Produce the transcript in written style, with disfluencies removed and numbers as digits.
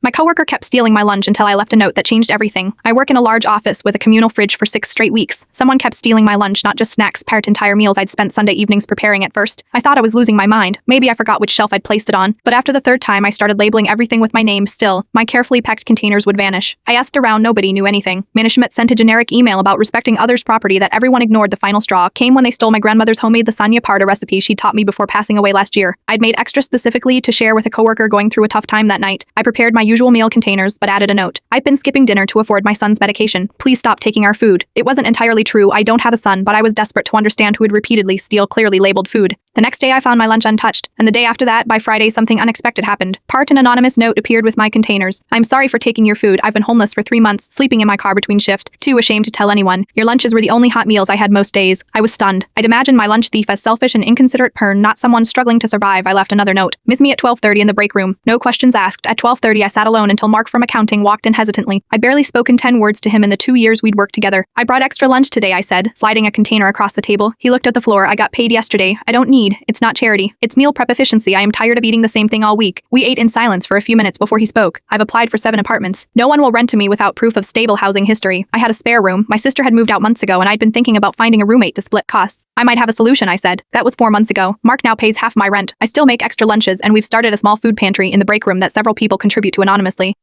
My coworker kept stealing my lunch until I left a note that changed everything. I work in a large office with a communal fridge for 6 straight weeks. Someone kept stealing my lunch, not just snacks, part entire meals I'd spent Sunday evenings preparing at first. I thought I was losing my mind. Maybe I forgot which shelf I'd placed it on. But after the third time I started labeling everything with my name, still, my carefully packed containers would vanish. I asked around, nobody knew anything. Management sent a generic email about respecting others' property that everyone ignored. The final straw came when they stole my grandmother's homemade lasagna parta recipe she taught me before passing away last year. I'd made extra specifically to share with a coworker going through a tough time that night. I prepared my usual meal containers, but added a note. I've been skipping dinner to afford my son's medication. Please stop taking our food. It wasn't entirely true. I don't have a son, but I was desperate to understand who would repeatedly steal clearly labeled food. The next day I found my lunch untouched, and the day after that, by Friday, something unexpected happened. An anonymous note appeared with my containers. I'm sorry for taking your food. I've been homeless for 3 months, sleeping in my car between shift. Too ashamed to tell anyone. Your lunches were the only hot meals I had most days. I was stunned. I'd imagined my lunch thief as selfish and inconsiderate pern, not someone struggling to survive. I left another note. Miss me at 12:30 in the break room. No questions asked. At 12:30 I sat alone until Mark from accounting walked in hesitantly. I barely spoken 10 words to him in the 2 years we'd worked together. I brought extra lunch today, I said, sliding a container across the table. He looked at the floor. I got paid yesterday. I don't need. It's not charity. It's meal prep efficiency. I am tired of eating the same thing all week. We ate in silence for a few minutes before he spoke. I've applied for 7 apartments. No one will rent to me without proof of stable housing history. I had a spare room. My sister had moved out months ago and I'd been thinking about finding a roommate to split costs. I might have a solution, I said. That was 4 months ago. Mark now pays half my rent. I still make extra lunches and we've started a small food pantry in the break room that several people contribute to anonymously.